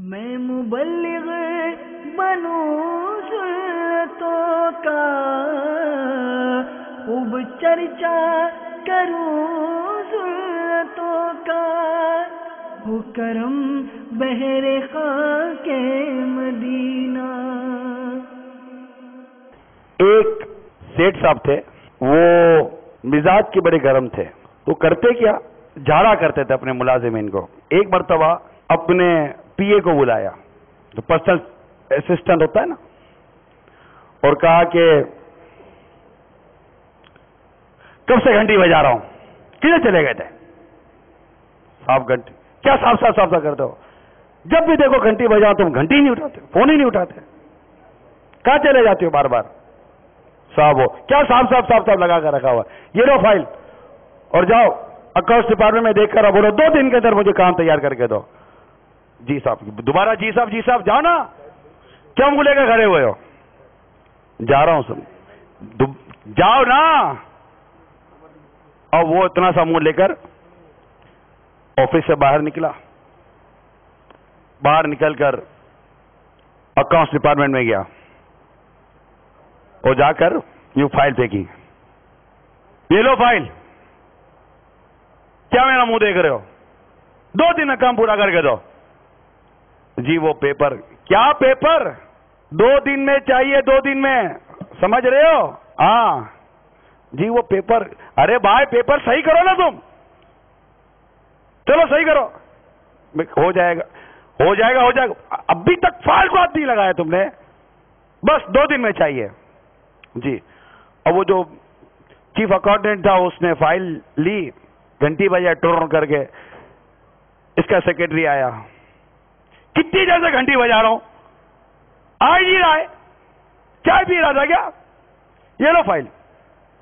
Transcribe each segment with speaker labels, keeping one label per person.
Speaker 1: میں مبلغ بنوں سنتوں کا، خوب چرچا کروں سنتوں کا، ہو کرم بہر خاک مدینہ۔
Speaker 2: ایک سیٹ صاحب تھے، وہ مزاج کے بڑے گرم تھے، تو کرتے کیا، جھاڑا کرتے تھے اپنے ملازمین کو۔ ایک مرتبہ اپنے پی اے کو بلایا، جو پرسنل اسسٹنٹ ہوتا ہے نا، اور کہا کہ کب سے گھنٹی بجا رہا ہوں، کدھر چلے گئے تھے؟ صاحب گھنٹی کیا صاف کرتے ہو؟ جب بھی دیکھو گھنٹی بجاؤ تم گھنٹی نہیں اٹھاتے، فون ہی نہیں اٹھاتے، کہاں چلے جاتے ہو بار بار؟ صاحب ہو کیا صاف لگا کر رکھا ہوا، یہ لو فائل اور جاؤ اکاؤنٹس ڈپارٹمنٹ میں دیکھ کر بولو 2 دن کے اندر مجھے کام تیار کر کے دو۔ جی صاحب، دوبارہ جی صاحب جاؤ نا، کیوں منہ لے کے کھڑے ہوئے ہو؟ جا رہا ہوں سر، جاؤ نا۔ اور وہ اتنا سا منہ لے کر آفس سے باہر نکلا، باہر نکل کر اکاؤنٹس ڈپارٹمنٹ میں گیا اور جا کر یوں فائل پھینکی، یہ لو فائل، کیا میرا منہ دیکھ رہے ہو؟ 2 دن میں کام پورا کر کے دو۔ جی وہ پیپر، کیا پیپر؟ 2 دن میں چاہیے، 2 دن میں، سمجھ رہے ہو؟ ہاں جی وہ پیپر، ارے بھائی پیپر صحیح کرو نا تم، چلو صحیح کرو، ہو جائے گا۔ ابھی تک فائل کو ہاتھ نہیں لگایا تم نے، بس 2 دن میں چاہیے۔ جی اور وہ جو چیف اکاؤنٹنٹ تھا اس نے فائل لی، گھنٹی بجائے ٹور کر کے، اس کا سیکرٹری آیا، کتنی دیر سے گھنٹی بجا رہا ہوں، آ ہی نہیں رہا ہے، چائے پی رہا تھا کیا؟ یہ لو فائل۔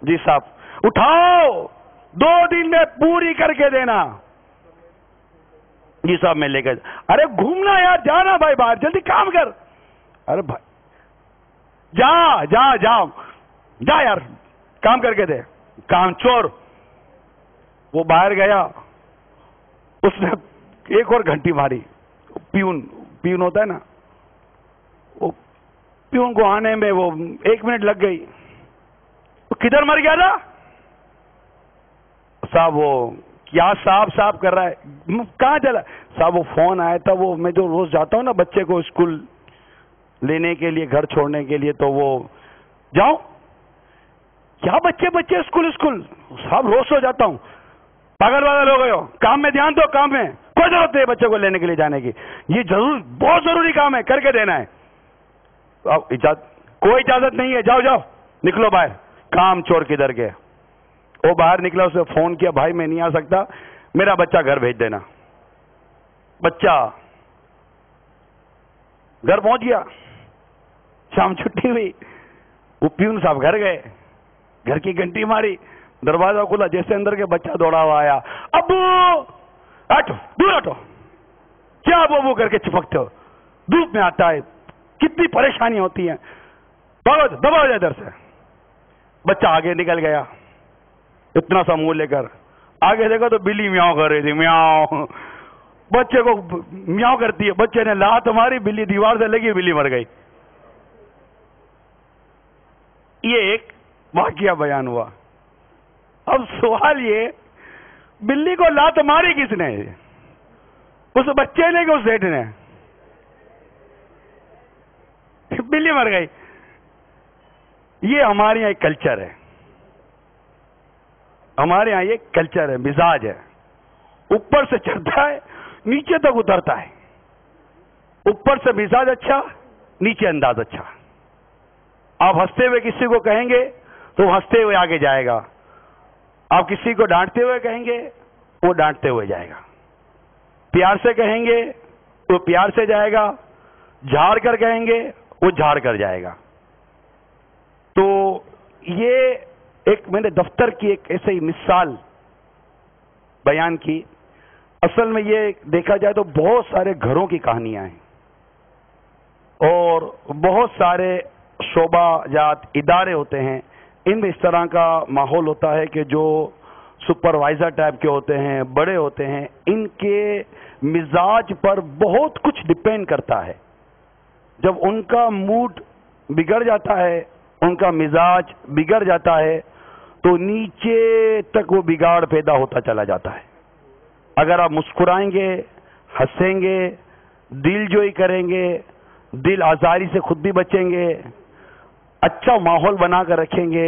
Speaker 2: جی صاحب اٹھاؤ، 2 دن میں پوری کر کے دینا۔ جی صاحب میں لے کر، ارے گھومنا یار، جانا بھائی باہر، جلدی کام کر۔ ارے بھائی جا یار، کام کر کے دے، کام چور۔ وہ باہر گیا، اس نے ایک اور گھنٹی ماری، پیون ہوتا ہے نا، وہ پیون کو آنے میں وہ 1 منٹ لگ گئی۔ وہ کدھر مر گیا تھا؟ صاحب وہ کیا صاحب کر رہا ہے، کہاں چلا؟ صاحب وہ فون آیا تھا، وہ میں جو روز جاتا ہوں نا بچے کو اسکول لینے کے لیے، گھر چھوڑنے کے لیے، تو وہ جاؤں کیا بچے اسکول صاحب روز سو جاتا ہوں، پاگل ہو گئے ہو، کام میں دھیان دو، کام میں کوئی ضرورت نہیں بچے کو لینے کے لیے جانے کی، یہ بہت ضروری کام ہے، کر کے دینا ہے۔ کوئی اجازت نہیں ہے، جاؤ نکلو باہر، کام چور کدھر گئے؟ وہ باہر نکلا، اسے فون کیا، بھائی میں نہیں آ سکتا، میرا بچہ گھر بھیج دینا۔ بچہ گھر پہنچ گیا، شام چھٹی ہوئی، وہ پیون صاحب گھر گئے، گھر کی گھنٹی ماری، دروازہ کھلا، جیسے اندر کے بچہ دوڑا ہوا آیا، ابو ہٹو، دور ہٹو، کیا ابو کر کے چپکتے ہو، دھوپ میں آتا ہے، کتنی پریشانی ہوتی ہے، دباؤ جائے ادھر سے۔ بچہ آگے نکل گیا، اتنا سا منہ لے کر آگے دیکھا تو بلی میاؤں کر رہی تھی، میاؤں، بچے کو میاؤں کرتی ہے، بچے نے لات ماری، بلی دیوار سے لگی، بلی مر گئی۔ یہ ایک واقعہ بیان ہوا۔ اب سوال یہ، بلی کو لات ماری کس نے؟ اس بچے نے کہ اس سیٹ نے؟ بلی مر گئی۔ یہ ہمارے یہاں ایک کلچر ہے، ہمارے یہاں یہ کلچر ہے، مزاج ہے، اوپر سے چڑھتا ہے نیچے تک اترتا ہے، اوپر سے مزاج اچھا، نیچے انداز اچھا۔ آپ ہنستے ہوئے کسی کو کہیں گے تو ہنستے ہوئے آگے جائے گا، آپ کسی کو ڈانٹتے ہوئے کہیں گے وہ ڈانٹتے ہوئے جائے گا، پیار سے کہیں گے تو پیار سے جائے گا، جھاڑ کر کہیں گے وہ جھاڑ کر جائے گا۔ تو یہ ایک میں نے دفتر کی ایک ایسے ہی مثال بیان کی۔ اصل میں یہ دیکھا جائے تو بہت سارے گھروں کی کہانیاں ہیں اور بہت سارے شعبہ جات ادارے ہوتے ہیں، ان میں اس طرح کا ماحول ہوتا ہے کہ جو سپروائزر ٹائپ کے ہوتے ہیں، بڑے ہوتے ہیں، ان کے مزاج پر بہت کچھ ڈپینڈ کرتا ہے. جب ان کا موڈ بگڑ جاتا ہے, ان کا مزاج بگڑ جاتا ہے, تو نیچے تک وہ بگاڑ پیدا ہوتا چلا جاتا ہے. اگر آپ مسکرائیں گے, ہنسیں گے, دل جوئی کریں گے, دل آزاری سے خود بھی بچیں گے, اچھا ماحول بنا کر رکھیں گے,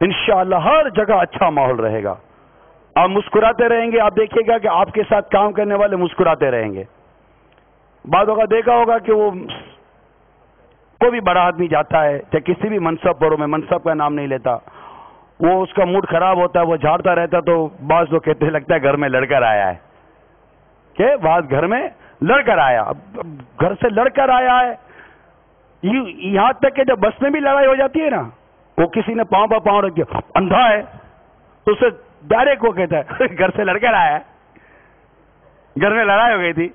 Speaker 2: انشاءاللہ ہر جگہ اچھا ماحول رہے گا. آپ مسکراتے رہیں گے, آپ دیکھیے گا کہ آپ کے ساتھ کام کرنے والے مسکراتے رہیں گے. بعض اوقات دیکھا ہوگا کہ وہ کوئی بھی بڑا آدمی جاتا ہے, چاہے کسی بھی منصب پر ہو, میں منصب کا نام نہیں لیتا, وہ اس کا موڈ خراب ہوتا ہے, وہ جھاڑتا رہتا, تو بعض لوگ کہتے لگتا ہے گھر میں لڑ کر آیا ہے, کہ بعض گھر میں لڑ کر آیا. گھر سے لڑ کر آیا ہے, یہاں تک کہ جب بس میں بھی لڑائی ہو جاتی ہے نا, وہ کسی نے پاؤں پر پاؤں رکھ دیا, اندھا ہے, تو اسے ڈائریکٹ وہ کہتا ہے گھر سے لڑ کر آیا ہے, گھر میں لڑائی ہو گئی تھی,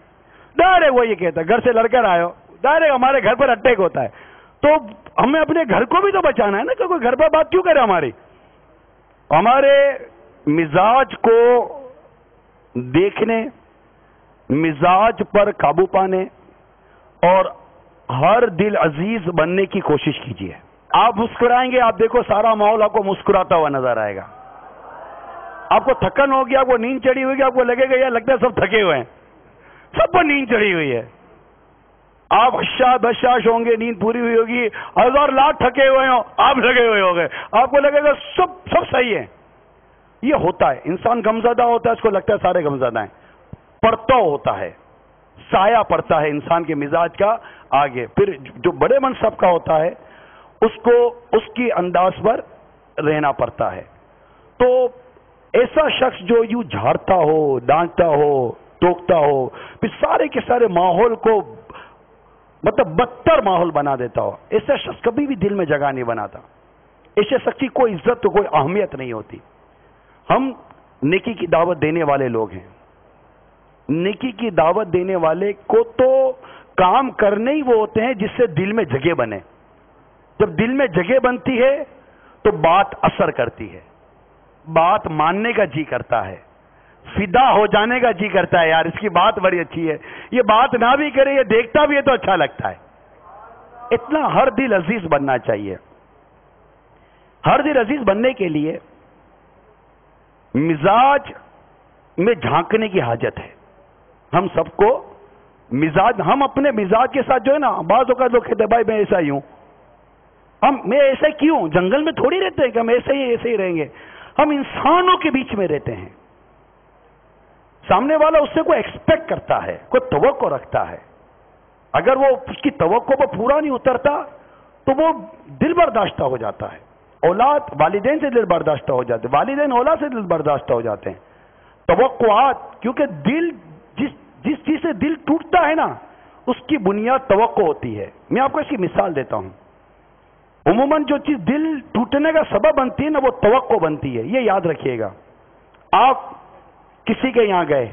Speaker 2: ڈائریکٹ وہ یہ کہتا ہے گھر سے لڑ کر آئے ہو. ڈائریکٹ ہمارے گھر پر اٹیک ہوتا ہے. تو ہمیں اپنے گھر کو بھی تو بچانا ہے نا, کہ کوئی گھر پر بات کیوں کرے ہماری. ہمارے مزاج کو دیکھنے, مزاج پر قابو پانے اور ہر دل عزیز بننے کی کوشش کیجیے. آپ مسکرائیں گے, آپ دیکھو سارا ماحول آپ کو مسکراتا ہوا نظر آئے گا. آپ کو تھکن ہوگی, آپ کو نیند چڑھی ہوگی, آپ کو لگے گا یا لگتا ہے سب تھکے ہوئے ہیں, سب کو نیند چڑھی ہوئی ہے. آپ بشاش ہوں گے, نیند پوری ہوئی ہوگی, ہزار لاکھ تھکے ہوئے ہوں, آپ لگے ہوئے ہو گئے, آپ کو لگے گا سب صحیح ہے. یہ ہوتا ہے, انسان غمزدہ ہوتا ہے, اس کو لگتا ہے سارے غمزدہ ہیں. پرتو ہوتا ہے, سایہ پڑتا ہے انسان کے مزاج کا آگے. پھر جو بڑے منصب کا ہوتا ہے اس کو اس کی انداز پر رہنا پڑتا ہے. تو ایسا شخص جو یوں جھاڑتا ہو, ڈانٹتا ہو, ٹوکتا ہو, پھر سارے کے سارے ماحول کو مطلب بدتر ماحول بنا دیتا ہو, ایسا شخص کبھی بھی دل میں جگہ نہیں بناتا. ایسے شخص کی کوئی عزت تو کوئی اہمیت نہیں ہوتی. ہم نیکی کی دعوت دینے والے لوگ ہیں. نیکی کی دعوت دینے والے کو تو کام کرنے ہی وہ ہوتے ہیں جس سے دل میں جگہ بنے. جب دل میں جگہ بنتی ہے تو بات اثر کرتی ہے, بات ماننے کا جی کرتا ہے, فدا ہو جانے کا جی کرتا ہے. یار اس کی بات بڑی اچھی ہے, یہ بات نہ بھی کرے, یہ دیکھتا بھی ہے تو اچھا لگتا ہے. اتنا ہر دل عزیز بننا چاہیے. ہر دل عزیز بننے کے لیے مزاج میں جھانکنے کی حاجت ہے. ہم سب کو مزاج, ہم اپنے مزاج کے ساتھ جو ہے نا, بعض اوقات لوگ کہتے ہیں بھائی میں ایسا ہی ہوں, میں ایسا کیوں, جنگل میں تھوڑی رہتے ہیں کہ ہم ایسے ہی رہیں گے. ہم انسانوں کے بیچ میں رہتے ہیں. سامنے والا اس سے کوئی ایکسپیکٹ کرتا ہے, کوئی توقع رکھتا ہے. اگر وہ اس کی توقع پر پورا نہیں اترتا تو وہ دل برداشتہ ہو جاتا ہے. اولاد والدین سے دل برداشتہ ہو جاتے, والدین اولاد سے دل برداشتہ ہو جاتے ہیں. توقعات, کیونکہ دل جس چیز سے دل ٹوٹتا ہے نا, اس کی بنیاد توقع ہوتی ہے. میں آپ کو اس کی مثال دیتا ہوں. عموماً جو چیز دل ٹوٹنے کا سبب بنتی ہے نا, وہ توقع بنتی ہے. یہ یاد رکھیے گا. آپ کسی کے یہاں گئے,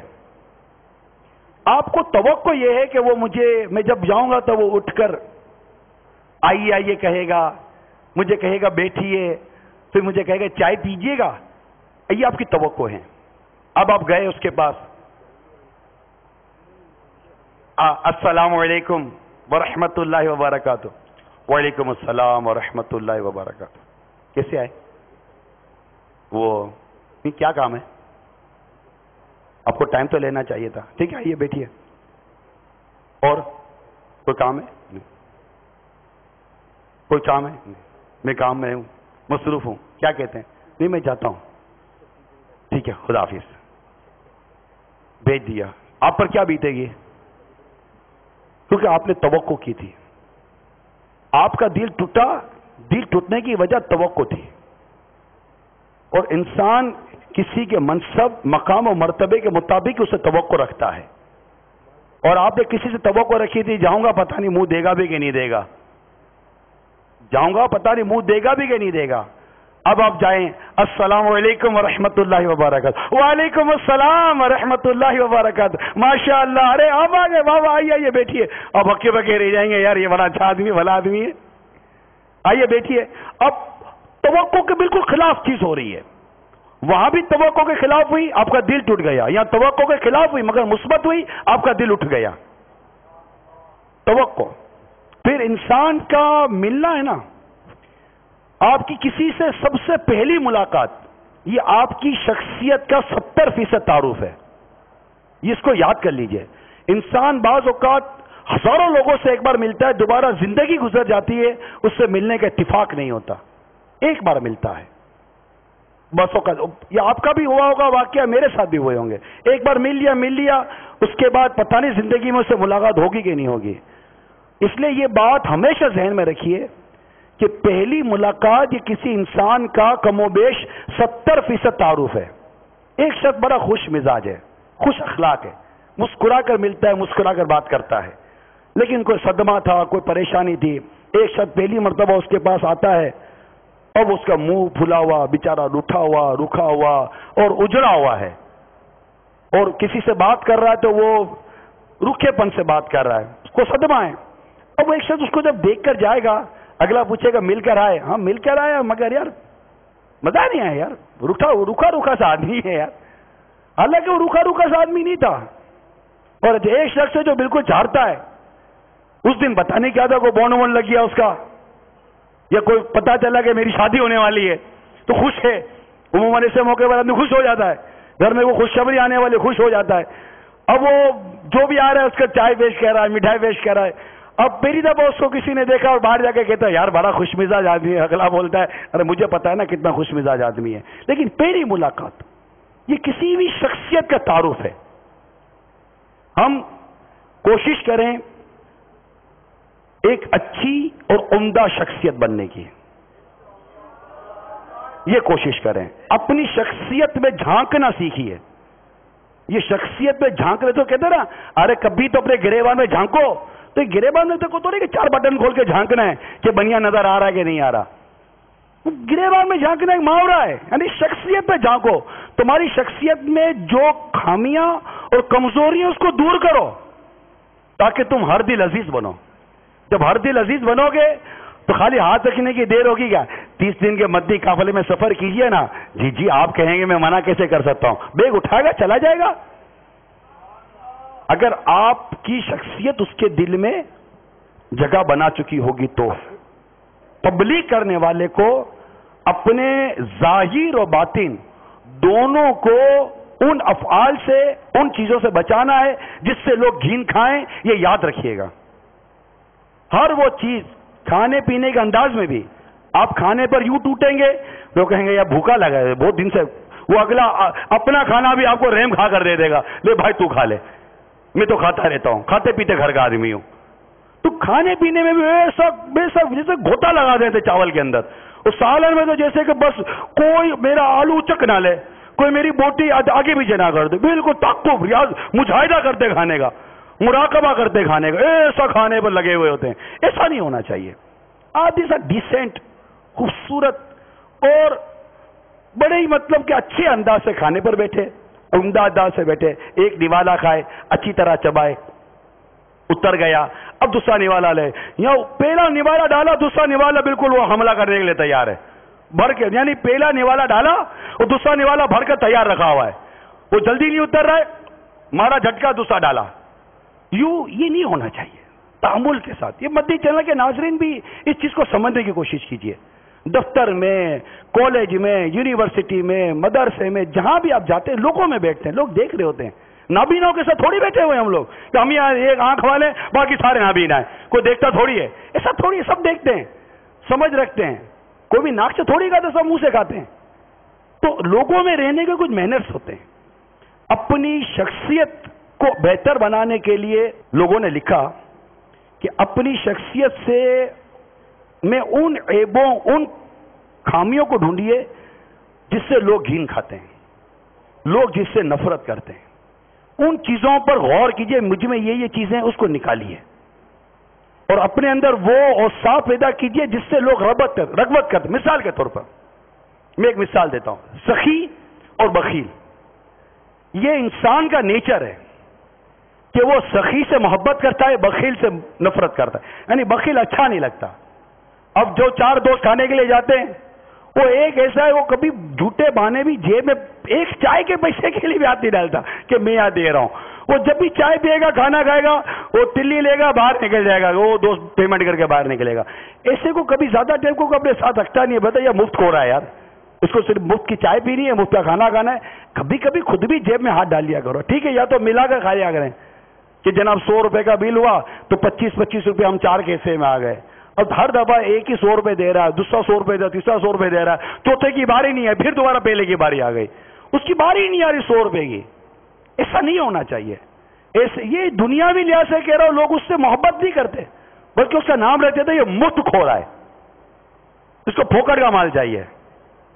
Speaker 2: آپ کو توقع یہ ہے کہ وہ میں جب جاؤں گا تو وہ اٹھ کر آئیے کہے گا, مجھے کہے گا بیٹھیے, پھر مجھے کہے گا چائے پیجیے گا. یہ آپ کی توقع ہے. اب آپ گئے اس کے پاس, السلام علیکم ورحمۃ اللہ وبرکاتہ. وعلیکم السلام ورحمۃ اللہ وبرکاتہ. کیسے آئے؟ وہ کیا کام ہے؟ آپ کو ٹائم تو لینا چاہیے تھا. ٹھیک ہے, آئیے بیٹھیے. اور کوئی کام ہے؟ نہیں. کوئی کام ہے؟ نہیں. میں کام میں ہوں, مصروف ہوں. کیا کہتے ہیں؟ نہیں میں جاتا ہوں. ٹھیک ہے, خدا حافظ. بھیج دیا. آپ پر کیا بیتے گی؟ کیونکہ آپ نے توقع کی تھی. آپ کا دل ٹوٹا, دل ٹوٹنے کی وجہ توقع تھی. اور انسان کسی کے منصب, مقام و مرتبے کے مطابق اسے توقع رکھتا ہے. اور آپ نے کسی سے توقع رکھی تھی, جاؤں گا پتہ نہیں منہ دے گا بھی کہ نہیں دے گا, جاؤں گا پتہ نہیں منہ دے گا بھی کہ نہیں دے گا. اب آپ جائیں, السلام علیکم ورحمۃ اللہ وبرکاتہ. وعلیکم السلام ورحمۃ اللہ وبرکاتہ. ماشاء اللہ, ارے آپ آ گئے, بابا آئیے بیٹھیے. اب ہکے بکے رہ جائیں گے, یار یہ بڑا اچھا آدمی, بھلا آدمی ہے. آئیے بیٹھیے. اب توقع کے بالکل خلاف چیز ہو رہی ہے. وہاں بھی توقع کے خلاف ہوئی، آپ کا دل ٹوٹ گیا. یہاں توقع کے خلاف ہوئی مگر مثبت ہوئی، آپ کا دل اٹھ گیا. توقع. پھر انسان کا ملنا ہے نا، آپ کی کسی سے سب سے پہلی ملاقات، یہ آپ کی شخصیت کا 70% تعارف ہے. اس کو یاد کر لیجئے. انسان بعض اوقات ہزاروں لوگوں سے ایک بار ملتا ہے، دوبارہ زندگی گزر جاتی ہے، اس سے ملنے کا اتفاق نہیں ہوتا. ایک بار ملتا ہے بس. یہ آپ کا بھی ہوا ہوگا واقعہ، میرے ساتھ بھی ہوئے ہوں گے. ایک بار مل لیا اس کے بعد پتہ نہیں زندگی میں اس سے ملاقات ہوگی کہ نہیں ہوگی. اس لیے یہ بات ہمیشہ ذہن میں رکھیے کہ پہلی ملاقات یہ کسی انسان کا کم و بیش 70% تعارف ہے. ایک شخص بڑا خوش مزاج ہے، خوش اخلاق ہے، مسکرا کر ملتا ہے، مسکرا کر بات کرتا ہے، لیکن کوئی صدمہ تھا، کوئی پریشانی تھی. ایک شخص پہلی مرتبہ اس کے پاس آتا ہے، اب اس کا منہ پھلا ہوا، بیچارہ روٹھا ہوا، رکھا ہوا اور اجڑا ہوا ہے، اور کسی سے بات کر رہا ہے تو وہ رکھے پن سے بات کر رہا ہے، اس کو صدمہ ہے. اب ایک شخص اس کو جب دیکھ کر جائے گا، اگلا پوچھے گا مل کر آئے؟ ہاں مل کر آیا، مگر یار مزہ نہیں آیا یار، روکھا سا آدمی ہے یار. حالانکہ وہ روکھا سا آدمی نہیں تھا. اور ایک شخص ہے جو بالکل چاہتا ہے، اس دن پتہ نہیں کیا تھا، کوئی بون لگ گیا اس کا، یا کوئی پتا چلا کہ میری شادی ہونے والی ہے تو خوش ہے. عموماً ایسے موقع پر آدمی خوش ہو جاتا ہے، گھر میں وہ خوشخبری آنے والے خوش ہو جاتا ہے. اب وہ جو بھی آ رہا ہے اس کا چائے پیش کر رہا ہے، مٹھائی پیش کر رہا ہے. اب پہلی دفعہ اس کو کسی نے دیکھا اور باہر جا کے کہتا ہے یار بڑا خوش مزاج آدمی ہے. اگلا بولتا ہے ارے مجھے پتا ہے نا کتنا خوش مزاج آدمی ہے. لیکن پہلی ملاقات یہ کسی بھی شخصیت کا تعارف ہے. ہم کوشش کریں ایک اچھی اور عمدہ شخصیت بننے کی، یہ کوشش کریں. اپنی شخصیت میں جھانکنا سیکھیے. یہ شخصیت میں جھانکنے تو کہتے نا، ارے کبھی تو اپنے گریبان میں جھانکو. تو گریبان میں تو نہیں کہ 4 بٹن کھول کے جھانکنا ہے کہ بنیا نظر آ رہا ہے کہ نہیں آ رہا. گریبان میں جھانکنا ایک محاورہ ہے، یعنی شخصیت پہ جھانکو. تمہاری شخصیت میں جو خامیاں اور کمزوریاں اس کو دور کرو تاکہ تم ہر دل عزیز بنو. جب ہر دل عزیز بنو گے تو خالی ہاتھ رکھنے کی دیر ہوگی کیا. 30 دن کے مدی قافلے میں سفر کیجئے نا، جی آپ کہیں گے میں منع کیسے کر سکتا ہوں، بیگ اٹھائے گا چلا جائے گا. اگر آپ کی شخصیت اس کے دل میں جگہ بنا چکی ہوگی تو تبلیغ کرنے والے کو اپنے ظاہر و باطن دونوں کو ان افعال سے، ان چیزوں سے بچانا ہے جس سے لوگ گھین کھائیں. یہ یاد رکھیے گا. ہر وہ چیز کھانے پینے کے انداز میں بھی آپ کھانے پر یوں ٹوٹیں گے، لوگ کہیں گے یا بھوکا لگا ہے بہت دن سے. وہ اگلا اپنا کھانا بھی آپ کو رحم کھا کر دے دے گا، لے بھائی تو کھا لے، میں تو کھاتا رہتا ہوں، کھاتے پیتے گھر کا آدمی ہوں. تو کھانے پینے میں بھی بے شک جیسے گھوٹا لگا دیتے چاول کے اندر. اس سالن میں تو جیسے کہ بس کوئی میرا آلو چک نہ لے، کوئی میری بوٹی آگے پیچھے نہ کر دے. بالکل تعقب، ریاض، مجاہدہ کرتے کھانے کا، مراقبہ کرتے کھانے کا، ایسا کھانے پر لگے ہوئے ہوتے ہیں. ایسا نہیں ہونا چاہیے. آدھی سا ڈیسنٹ، خوبصورت اور بڑے ہی مطلب کہ اچھے انداز سے کھانے پر بیٹھے، عمدہ انداز سے بیٹھے. ایک نوالا کھائے، اچھی طرح چبائے، اتر گیا، اب دوسرا نوالا لے. یا پہلا نوالا ڈالا، دوسرا نوالا بالکل وہ حملہ کرنے کے لیے تیار ہے، بھر کے. یعنی پہلا نوالا ڈالا اور دوسرا نوالا بھر کر تیار رکھا ہوا ہے. وہ جلدی نہیں اتر رہا ہے، مارا جھٹکا، دوسرا ڈالا. یہ نہیں ہونا چاہیے. تعامل کے ساتھ. یہ مدی چینل کے ناظرین بھی اس چیز کو سمجھنے کی کوشش کیجیے. دفتر میں، کالج میں، یونیورسٹی میں، مدرسے میں، جہاں بھی آپ جاتے ہیں لوگوں میں بیٹھتے ہیں، لوگ دیکھ رہے ہوتے ہیں. نابیناؤں کے ساتھ تھوڑی بیٹھے ہوئے ہم لوگ کہ ہم یہاں ایک آنکھ والے باقی سارے نابینا ہیں، کوئی دیکھتا تھوڑی ہے. ایسا تھوڑی ہے، سب دیکھتے ہیں، سمجھ رکھتے ہیں. کوئی بھی ناک سے تھوڑی کھاتے، سب منہ سے کھاتے ہیں. تو لوگوں میں رہنے کے کچھ مینرز ہوتے ہیں. اپنی شخصیت کو بہتر بنانے کے لیے لوگوں نے لکھا کہ اپنی شخصیت سے میں ان عیبوں، ان خامیوں کو ڈھونڈیے جس سے لوگ گھین کھاتے ہیں، لوگ جس سے نفرت کرتے ہیں. ان چیزوں پر غور کیجئے، مجھ میں یہ چیزیں اس کو نکالیے اور اپنے اندر وہ اوصاف پیدا کیجئے جس سے لوگ رغبت کرتے. مثال کے طور پر میں ایک مثال دیتا ہوں. سخی اور بخیل، یہ انسان کا نیچر ہے کہ وہ سخی سے محبت کرتا ہے، بخیل سے نفرت کرتا ہے. یعنی بخیل اچھا نہیں لگتا. اب جو 4 دوست کھانے کے لیے جاتے ہیں وہ ایک ایسا ہے وہ کبھی جھوٹے بہانے بھی جیب میں ایک چائے کے پیسے کے لیے بھی ہاتھ نہیں ڈالتا کہ میں یہاں دے رہا ہوں. وہ جب بھی چائے پیے گا کھانا کھائے گا وہ تلی لے گا باہر نکل جائے گا, وہ دوست پیمنٹ کر کے باہر نکلے گا. ایسے کو کبھی زیادہ ٹائم کو اپنے ساتھ رکھتا نہیں ہے. بتا یہ مفت ہو رہا ہے یار, اس کو صرف مفت کی چائے پینی ہے, مفت کا کھانا کھانا ہے. کبھی کبھی خود بھی جیب میں ہاتھ ڈال لیا کرو, ٹھیک ہے, یا تو ملا کر کھا لیا کریں کہ جناب 100 روپے کا بل ہوا تو 25 روپے ہم 4 کیسے میں آ گئے. اب ہر دفعہ ایک ہی 100 روپے دے رہا ہے, دوسرا 100 روپے دے رہا, تیسرا 100 روپے دے رہا ہے, چوتھے کی باری نہیں ہے, پھر دوبارہ پہلے کی باری آ گئی, اس کی باری نہیں آ رہی 100 روپے کی. ایسا نہیں ہونا چاہیے. یہ دنیاوی لحاظ سے کہہ رہا ہوں, لوگ اس سے محبت نہیں کرتے بلکہ اس کا نام لیتے تھے یہ مفت کھو رہا ہے, اس کو پھوکٹ کا مال چاہیے,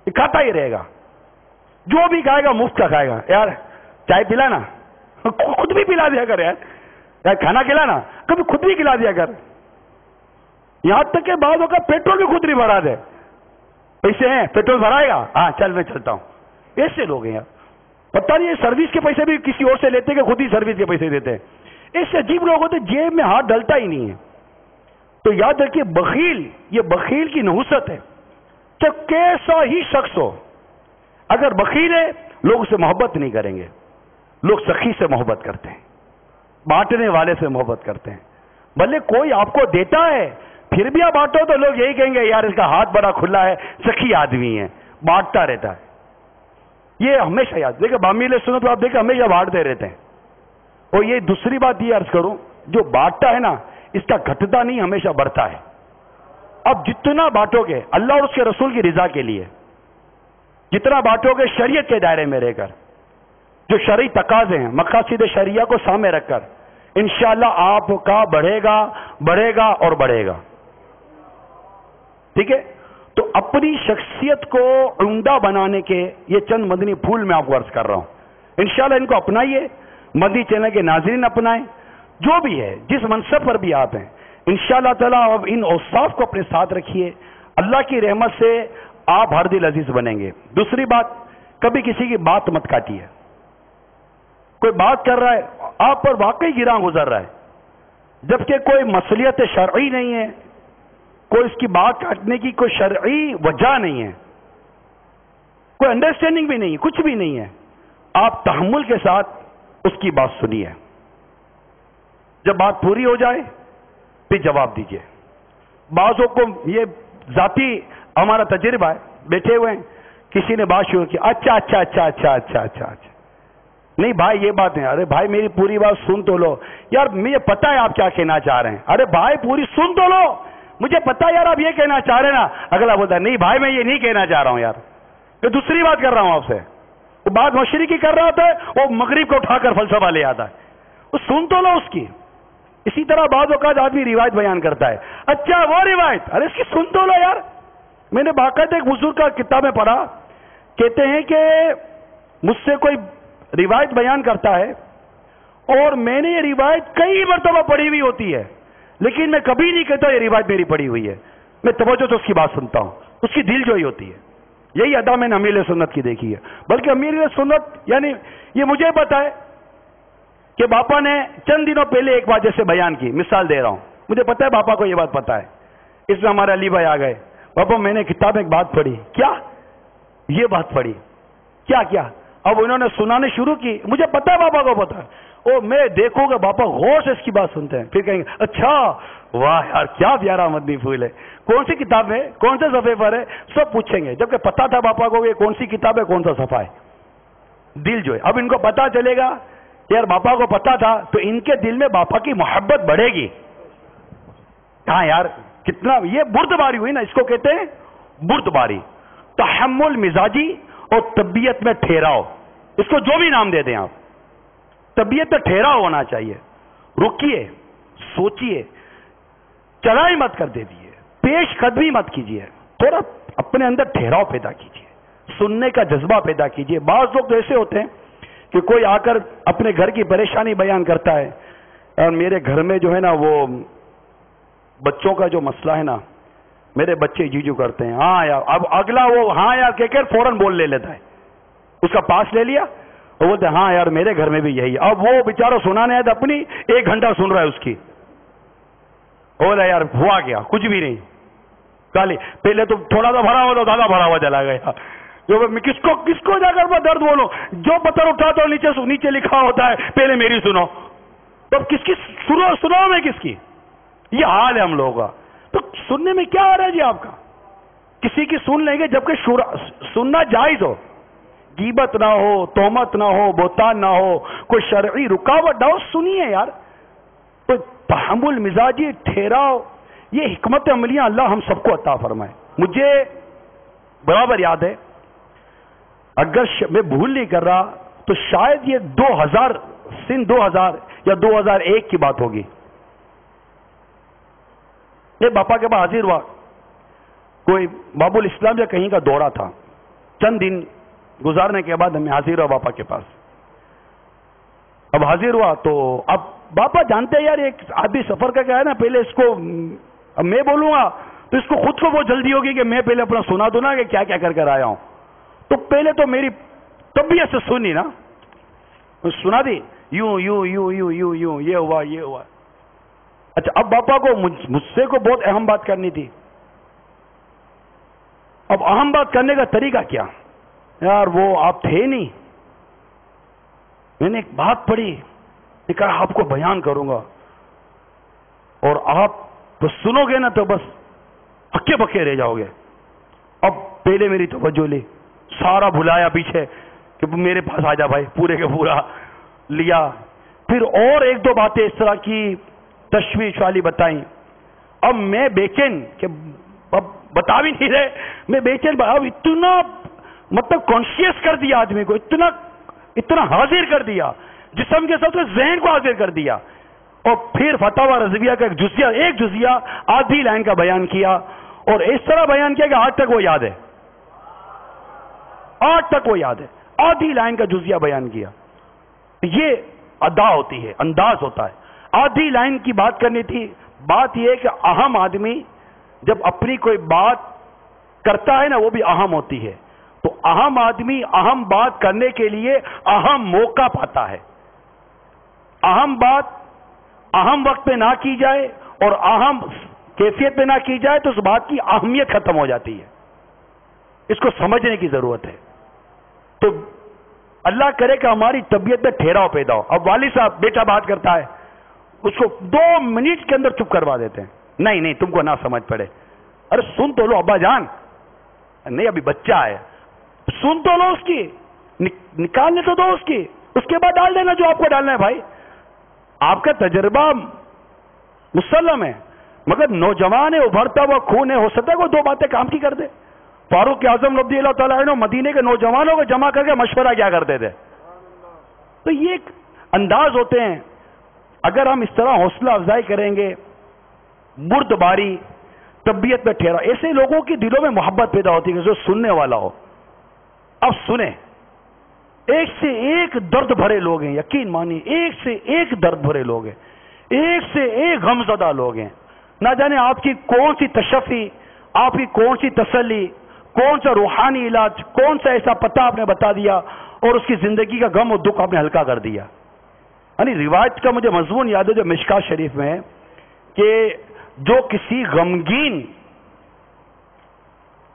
Speaker 2: یہ کھاتا ہی رہے گا, جو بھی کھائے گا مفت کا کھائے گا. یار چائے پلا نا, خود بھی پلا دیا کر یار کھانا کھلانا کبھی خود بھی کھلا دیا کر. یہاں تک کہ بعض اوقات پیٹرول بھی خود نہیں بھرا دے, پیسے ہیں پیٹرول بھرائے گا, ہاں چل میں چلتا ہوں. ایسے لوگ ہیں یار, پتہ نہیں سروس کے پیسے بھی کسی اور سے لیتے کہ خود ہی سروس کے پیسے دیتے ہیں. ایسے عجیب لوگ ہوتے جیب میں ہاتھ ڈلتا ہی نہیں ہے. تو یاد رکھیے بخیل, یہ بخیل کی نحوست ہے. تو کیسا ہی شخص ہو اگر بخیل ہے لوگ اسے محبت نہیں کریں گے. لوگ سخی سے محبت کرتے ہیں, بانٹنے والے سے محبت کرتے ہیں. بھلے کوئی آپ کو دیتا ہے پھر بھی آپ بانٹو تو لوگ یہی کہیں گے یار اس کا ہاتھ بڑا کھلا ہے, سخی آدمی ہے, بانٹتا رہتا ہے. یہ ہمیشہ یاد دیکھیں, بامیل سنو تو آپ دیکھیں ہمیشہ بانٹتے رہتے ہیں. اور یہ دوسری بات یہ عرض کروں, جو بانٹتا ہے نا اس کا گھٹتا نہیں ہمیشہ بڑھتا ہے. اب جتنا بانٹو گے اللہ اور اس کے رسول کی رضا کے لیے, جتنا بانٹو گے شریعت کے دائرے میں رہ کر, جو شرعی تقاضے ہیں مقاصد شریعہ کو سامنے رکھ کر, انشاءاللہ آپ کا بڑھے گا بڑھے گا اور بڑھے گا. ٹھیک ہے, تو اپنی شخصیت کو عمدہ بنانے کے یہ چند مدنی پھول میں آپ کو عرض کر رہا ہوں. انشاءاللہ ان کو اپنائیے, مدنی چینل کے ناظرین اپنائیں, جو بھی ہے جس منصب پر بھی آپ ہیں انشاءاللہ تعالیٰ اب ان اوصاف کو اپنے ساتھ رکھیے. اللہ کی رحمت سے آپ ہر دل عزیز بنیں گے. دوسری بات, کبھی کسی کی بات مت کاٹیے. کوئی بات کر رہا ہے آپ پر واقعی گراں گزر رہا ہے, جبکہ کوئی مصلیحت شرعی نہیں ہے, کوئی اس کی بات کاٹنے کی کوئی شرعی وجہ نہیں ہے, کوئی انڈرسٹینڈنگ بھی نہیں ہے, کچھ بھی نہیں ہے, آپ تحمل کے ساتھ اس کی بات سنیے. جب بات پوری ہو جائے پھر جواب دیجیے. بعضوں کو یہ ذاتی ہمارا تجربہ ہے, بیٹھے ہوئے ہیں کسی نے بات شروع کی, اچھا اچھا اچھا اچھا اچھا اچھا اچھا, نہیں بھائی یہ بات نہیں, ارے بھائی میری پوری بات سن تو لو یار, مجھے پتا ہے آپ کیا کہنا چاہ رہے ہیں, ارے بھائی پوری سن تو لو, مجھے پتا یار آپ یہ کہنا چاہ رہے ہیں نا. اگلا بولتا ہے نہیں بھائی میں یہ نہیں کہنا چاہ رہا ہوں یار, میں دوسری بات کر رہا ہوں آپ سے. وہ بات مشرقی کر رہا ہوتا ہے, وہ مغرب کو اٹھا کر فلسفہ لے آتا ہے, وہ سن تو لو اس کی. اسی طرح بعض اوقات آدمی روایت بیان کرتا ہے, اچھا وہ روایت, ارے اس کی سن تو لو یار. میں نے باقاعدہ ایک بزرگ کا کتاب میں پڑھا, کہتے ہیں کہ مجھ سے کوئی روایت بیان کرتا ہے اور میں نے یہ روایت کئی مرتبہ پڑھی ہوئی ہوتی ہے, لیکن میں کبھی نہیں کہتا یہ روایت میری پڑھی ہوئی ہے, میں توجہ تو اس کی بات سنتا ہوں, اس کی دل جوئی ہوتی ہے. یہی ادا میں نے امیر سنت کی دیکھی ہے. بلکہ امیر سنت یعنی یہ مجھے پتا ہے کہ باپا نے چند دنوں پہلے ایک بات جیسے بیان کی, مثال دے رہا ہوں, مجھے پتا ہے باپا کو یہ بات پتا ہے. اس میں ہمارے علی بھائی آ گئے, باپا میں نے کتاب میں ایک بات پڑھی. کیا یہ بات پڑھی, کیا کیا؟ اب انہوں نے سنانے شروع کی, مجھے پتا ہے باپا کو پتا ہے, او میں دیکھوں گا باپا غور سے اس کی بات سنتے ہیں, پھر کہیں گے اچھا واہ یار کیا پیارا مدنی پھول ہے, کون سی کتاب ہے, کون سے صفحے پر ہے, سب پوچھیں گے. جبکہ پتا تھا باپا کو یہ کون سی کتاب ہے, کون سا صفحہ ہے. دل جو ہے, اب ان کو پتا چلے گا یار باپا کو پتا تھا, تو ان کے دل میں باپا کی محبت بڑھے گی. ہاں یار کتنا یہ بردباری ہوئی نا, اس کو کہتے ہیں بردباری. تحمل مزاجی اور طبیعت میں ٹھہراؤ, اس کو جو بھی نام دے دیں آپ, طبیعت میں ٹھہراؤ ہونا چاہیے. رکیے, سوچیے, چلائی مت کر دے دیجیے, پیش قدمی مت کیجیے, تھوڑا اپنے اندر ٹھہراؤ پیدا کیجیے, سننے کا جذبہ پیدا کیجیے. بعض لوگ تو ایسے ہوتے ہیں کہ کوئی آ کر اپنے گھر کی پریشانی بیان کرتا ہے, اور میرے گھر میں جو ہے نا وہ بچوں کا جو مسئلہ ہے نا, میرے بچے جیجو کرتے ہیں, ہاں یار, اب اگلا وہ ہاں یار کہہ کر فوراً بول لے لیتا ہے, اس کا پاس لے لیا, وہ بولتے ہیں ہاں یار میرے گھر میں بھی یہی ہے. اب وہ بیچارہ سنانے آیا تو اپنی 1 گھنٹہ سن رہا ہے اس کی, بولا یار ہوا کیا, کچھ بھی نہیں, گالی. پہلے تو تھوڑا سا بھرا ہوا تو زیادہ بھرا ہوا چلا گیا. جو میں کس کو جا کر میں درد بولوں؟ جو پتھر اٹھاتا ہوں نیچے لکھا ہوتا ہے پہلے میری سنو. تو کس کی سنو میں کس کی؟ یہ حال ہے ہم لوگوں کا. تو سننے میں کیا آ رہا ہے جی آپ کا؟ کسی کی سن لیں گے جبکہ سننا جائز ہو، غیبت نہ ہو، تہمت نہ ہو، بہتان نہ ہو، کوئی شرعی رکاوٹ نہ ہو. سنیے یار. تو تحمل مزاجی، ٹھہراؤ، یہ حکمت عملیاں اللہ ہم سب کو عطا فرمائے. مجھے برابر یاد ہے، اگر میں بھول نہیں کر رہا تو شاید یہ 2000 یا 2001 کی بات ہوگی. یہ باپا کے پاس حاضر ہوا، کوئی باب الاسلام یا کہیں کا دورہ تھا. چند دن گزارنے کے بعد ہمیں حاضر ہوا باپا کے پاس. اب حاضر ہوا تو اب باپا جانتے ہیں یار ایک آدمی سفر کا کیا ہے نا، پہلے اس کو اب میں بولوں گا تو اس کو خود کو وہ جلدی ہوگی کہ میں پہلے اپنا سنا دوں نا کہ کیا کیا کر آیا ہوں. تو پہلے تو میری طبیعت سے سنی نا، سنا دی یوں یوں یوں یوں یوں یوں یہ ہوا. اچھا اب باپا کو مجھ سے کو بہت اہم بات کرنی تھی. اب اہم بات کرنے کا طریقہ کیا؟ یار وہ آپ تھے نہیں، میں نے ایک بات پڑھی، میں کہا آپ کو بیان کروں گا اور آپ تو سنو گے نا تو بس ہکے بکے رہ جاؤ گے. اب پہلے میری توجہ لی، سارا بھلایا پیچھے کہ میرے پاس آ جا بھائی، پورے کے پورا لیا. پھر اور ایک دو باتیں اس طرح کی تشویش والی بتائیں. اب میں بے چین کہ اب بتا بھی نہیں رہے، میں بے چین. اب اتنا مطلب کانشیس کر دیا آدمی کو، اتنا حاضر کر دیا جسم کے ساتھ ذہن کو حاضر کر دیا. اور پھر فتاوی رضویہ کا ایک جزیہ آدھی لائن کا بیان کیا اور اس طرح بیان کیا کہ آج تک وہ یاد ہے، آج تک وہ یاد ہے. آدھی لائن کا جزیہ بیان کیا. یہ ادا ہوتی ہے، انداز ہوتا ہے. آدھی لائن کی بات کرنی تھی. بات یہ ہے کہ اہم آدمی جب اپنی کوئی بات کرتا ہے نا وہ بھی اہم ہوتی ہے. تو اہم آدمی اہم بات کرنے کے لیے اہم موقع پاتا ہے. اہم بات اہم وقت پہ نہ کی جائے اور اہم کیفیت پہ نہ کی جائے تو اس بات کی اہمیت ختم ہو جاتی ہے. اس کو سمجھنے کی ضرورت ہے. تو اللہ کرے کہ ہماری طبیعت میں ٹھہراؤ پیدا ہو. اب والد صاحب بیٹا بات کرتا ہے، اس کو 2 منٹ کے اندر چپ کروا دیتے ہیں. نہیں تم کو نہ سمجھ پڑے. ارے سن تو لو ابا جان. نہیں ابھی بچہ ہے، سن تو لو، اس کی نکالنے تو دو، اس کے بعد ڈال دینا جو آپ کو ڈالنا ہے. بھائی آپ کا تجربہ مسلم ہے مگر نوجوان ہے، ابھرتا ہوا خون ہے، ہو سکتا ہے وہ 2 باتیں کام کی کر دے. فاروق اعظم رضی اللہ تعالیٰ عنہ مدینے کے نوجوانوں کو جمع کر کے مشورہ کیا کرتے تھے. تو یہ ایک انداز ہوتے ہیں. اگر ہم اس طرح حوصلہ افزائی کریں گے، بردباری، طبیعت میں ٹھہرا، ایسے لوگوں کی دلوں میں محبت پیدا ہوتی ہے جو سننے والا ہو. اب سنیں، ایک سے ایک درد بھرے لوگ ہیں، یقین مانیے ایک سے ایک درد بھرے لوگ ہیں، ایک سے ایک غمزدہ لوگ ہیں. نہ جانے آپ کی کون سی تشفی، آپ کی کون سی تسلی، کون سا روحانی علاج، کون سا ایسا پتہ آپ نے بتا دیا اور اس کی زندگی کا غم و دکھ آپ نے ہلکا کر دیا. یعنی روایت کا مجھے مضمون یاد ہے جو مشکات شریف میں ہے کہ جو کسی غمگین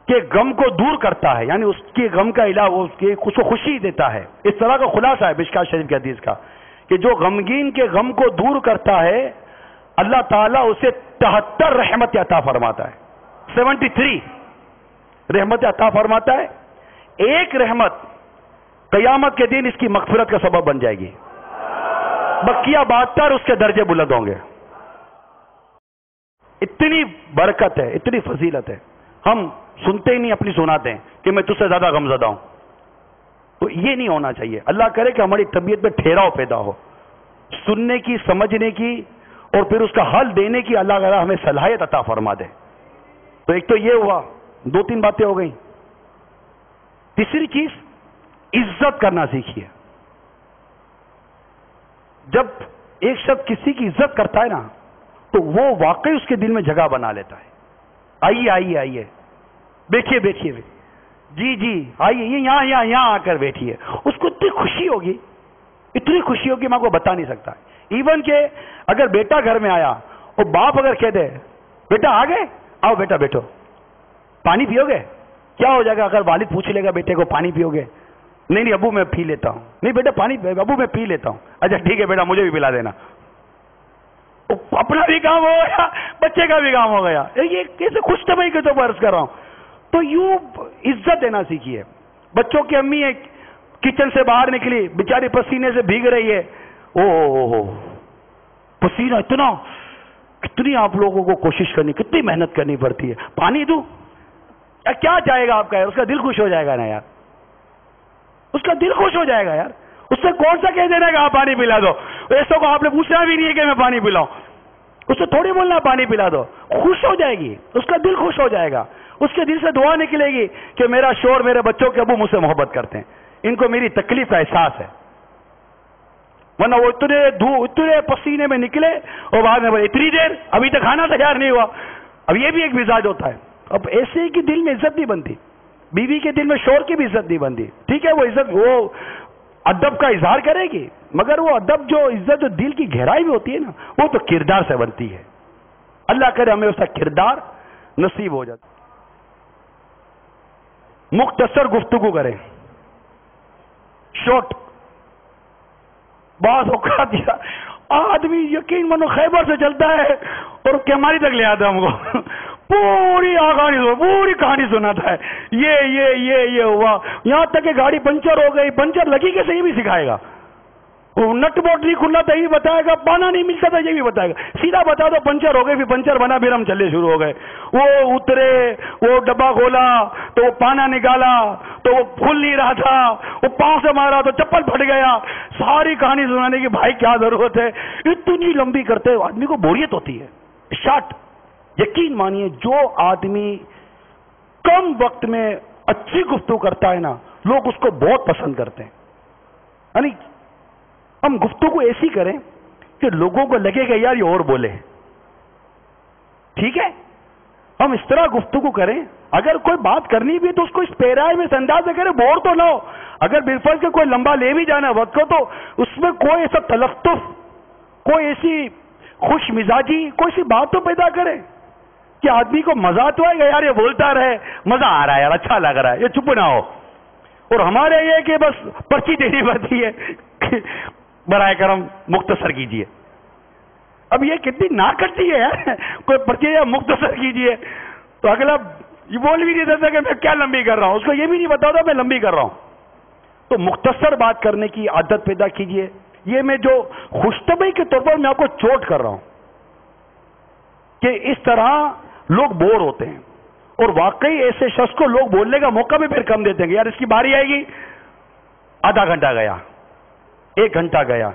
Speaker 2: کے غم کو دور کرتا ہے، یعنی اس کے غم کا علاج اس کو خوشی دیتا ہے. اس طرح کا خلاصہ ہے مشکات شریف کی حدیث کا کہ جو غمگین کے غم کو دور کرتا ہے اللہ تعالیٰ اسے 73 رحمت عطا فرماتا ہے. 73 رحمت عطا فرماتا ہے. ایک رحمت قیامت کے دن اس کی مغفرت کا سبب بن جائے گی، بقیہ 72 اس کے درجے بلند ہوں گے. اتنی برکت ہے، اتنی فضیلت ہے. ہم سنتے ہی نہیں، اپنی سناتے ہیں کہ میں تجھ سے زیادہ غمزدہ ہوں. تو یہ نہیں ہونا چاہیے. اللہ کرے کہ ہماری طبیعت میں ٹھہراؤ پیدا ہو، سننے کی، سمجھنے کی اور پھر اس کا حل دینے کی اللہ تعالیٰ ہمیں صلاحیت عطا فرما دے. تو ایک تو یہ ہوا، 2-3 باتیں ہو گئیں. تیسری چیز عزت کرنا سیکھیے. جب ایک شخص کسی کی عزت کرتا ہے نا تو وہ واقعی اس کے دل میں جگہ بنا لیتا ہے. آئیے بیٹھیے جی آئیے، یہ یہاں آ کر بیٹھیے. اس کو اتنی خوشی ہوگی میں آپ کو بتا نہیں سکتا. ایون کہ اگر بیٹا گھر میں آیا اور باپ اگر کہہ دے بیٹا آ گئے، آؤ بیٹا بیٹھو، پانی پیو گے؟ کیا ہو جائے گا اگر والد پوچھ لے گا بیٹے کو پانی پیو گے؟ نہیں نہیں ابو میں پی لیتا ہوں. نہیں بیٹا پانی ابو میں پی لیتا ہوں. اچھا ٹھیک ہے بیٹا مجھے بھی پلا دینا. اپنا بھی کام ہو گیا, بچے کا بھی کام ہو گیا. یہ کیسے خوش طبعی کے تو عرض کر رہا ہوں. تو یوں عزت دینا سیکھیے. بچوں کی امی ہے کچن سے باہر نکلی بیچاری پسینے سے بھیگ رہی ہے, او پسینہ اتنا, کتنی آپ لوگوں کو کوشش کرنی, کتنی محنت کرنی پڑتی ہے, پانی دوں کیا چاہے گا آپ کا یار, اس کا دل خوش ہو جائے گا نا یار, اس کا دل خوش ہو جائے گا یار. اس سے کون سا کہہ دینا کہ آپ پانی پلا دو, ایسا کو آپ نے پوچھنا بھی نہیں ہے کہ میں پانی پلاؤں, اس سے تھوڑی بولنا پانی پلا دو, خوش ہو جائے گی, اس کا دل خوش ہو جائے گا. اس کے دل سے دعا نکلے گی کہ میرا شوہر میرے بچوں کے ابو مجھ سے محبت کرتے ہیں, ان کو میری تکلیف کا احساس ہے. ورنہ وہ اتنے پسینے میں نکلے اور بعد میں بولے اتنی دیر ابھی تک کھانا تیار نہیں ہوا. اب یہ بھی ایک مزاج ہوتا ہے. اب ایسے ہی کہ دل میں عزت نہیں بنتی, بیوی کے دل میں شوہر کی بھی عزت نہیں بنتی. ٹھیک ہے وہ عزت وہ ادب کا اظہار کرے گی, مگر وہ ادب جو عزت جو دل کی گہرائی میں ہوتی ہے نا, وہ تو کردار سے بنتی ہے. اللہ کرے ہمیں اس کا کردار نصیب ہو جاتا. مختصر گفتگو کریں, شارٹ. بعض اوقات آدمی یقین مانو خیبر سے چلتا ہے اور کیماری تک لے آتا ہے ہم کو, پوری کہانی سناتا ہے, یہ ہوا, یہاں تک کہ گاڑی پنچر ہو گئی, پنچر لگی کیسے یہ بھی سکھائے گا. نٹ بوٹ نہیں کھلا تھا یہ بھی بتائے گا, پانا نہیں ملتا تھا یہ بھی بتائے گا. سیدھا بتا دو پنچر ہو گئی, پھر پنچر بنا, پھر ہم چلے شروع ہو گئے. وہ اترے, وہ ڈبہ کھولا تو وہ پانا نکالا تو وہ کھل نہیں رہا تھا, وہ پاؤں سے مارا تو چپل پھٹ گیا. ساری کہانی سنانے کی بھائی کیا ضرورت ہے, اتنی لمبی کرتے آدمی کو بوریت ہوتی ہے. شارٹ. یقین مانیے جو آدمی کم وقت میں اچھی گفتگو کرتا ہے نا, لوگ اس کو بہت پسند کرتے ہیں. یعنی ہم گفتگو ایسی کریں کہ لوگوں کو لگے گا یار یہ اور بولے. ٹھیک ہے, ہم اس طرح گفتگو کریں, اگر کوئی بات کرنی بھی تو اس کو اس پیرائے میں انداز سے کرے, بور تو نہ ہو. اگر بالفرض کے کوئی لمبا لے بھی جانا وقت کو, تو اس میں کوئی ایسا تلطف, کوئی ایسی خوش مزاجی, کوئی سی بات تو پیدا کرے کہ آدمی کو مزہ تو آئے گا, یار یہ بولتا رہے, مزہ آ رہا ہے یار, اچھا لگ رہا ہے, یہ چپ نہ ہو. اور ہمارے یہ کہ بس پرچی دینی پڑتی ہے, برائے کرم مختصر کیجئے. اب یہ کتنی نہ کرتی ہے یار, کوئی پرچی یا مختصر کیجئے, تو اگلا یہ بول بھی نہیں دیتا کہ میں کیا لمبی کر رہا ہوں, اس کو یہ بھی نہیں بتا تھا میں لمبی کر رہا ہوں. تو مختصر بات کرنے کی عادت پیدا کیجئے. یہ میں جو خوشطبعی کے طور پر میں آپ کو چوٹ کر رہا ہوں کہ اس طرح لوگ بور ہوتے ہیں, اور واقعی ایسے شخص کو لوگ بولنے کا موقع بھی پھر کم دیتے ہیں کہ یار اس کی باری آئے گی, آدھا گھنٹہ گیا, 1 گھنٹہ گیا.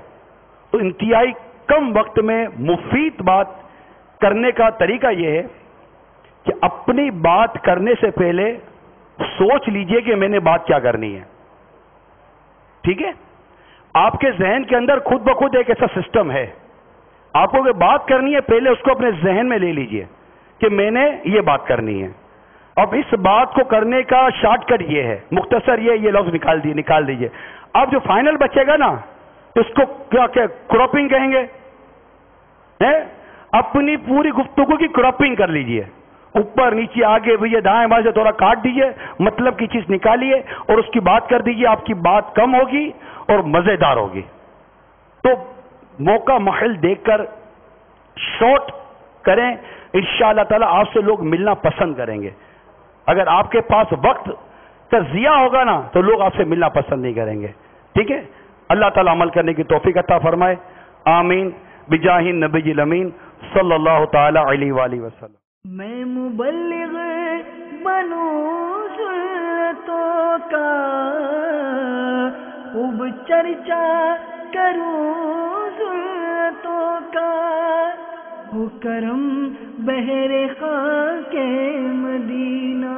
Speaker 2: تو انتہائی کم وقت میں مفید بات کرنے کا طریقہ یہ ہے کہ اپنی بات کرنے سے پہلے سوچ لیجئے کہ میں نے بات کیا کرنی ہے. ٹھیک ہے, آپ کے ذہن کے اندر خود بخود ایک ایسا سسٹم ہے, آپ کو بات کرنی ہے پہلے اس کو اپنے ذہن میں لے لیجئے کہ میں نے یہ بات کرنی ہے. اب اس بات کو کرنے کا شارٹ کٹ یہ ہے, مختصر یہ لفظ نکال دیجئے. اب جو فائنل بچے گا نا, اس کو کیا کراپنگ کہیں گے. اپنی پوری گفتگو کی کراپنگ کر لیجئے, اوپر نیچے آگے بھی دائیں بائیں سے تھوڑا کاٹ دیجئے, مطلب کی چیز نکالیے اور اس کی بات کر دیجئے. آپ کی بات کم ہوگی اور مزیدار ہوگی. تو موقع محل دیکھ کر شارٹ کریں, انشاءاللہ تعالی آپ سے لوگ ملنا پسند کریں گے. اگر آپ کے پاس وقت کا ضیاع ہوگا نا تو لوگ آپ سے ملنا پسند نہیں کریں گے. ٹھیک ہے, اللہ تعالی عمل کرنے کی توفیق عطا فرمائے. آمین بجاہ النبی الامین صلی اللہ تعالی علیہ وآلہ وسلم.
Speaker 1: میں مبلغ بنوں سنتوں کا, خوب چرچا کروں سنتوں کا, ہو کرم بہر خاک مدینہ.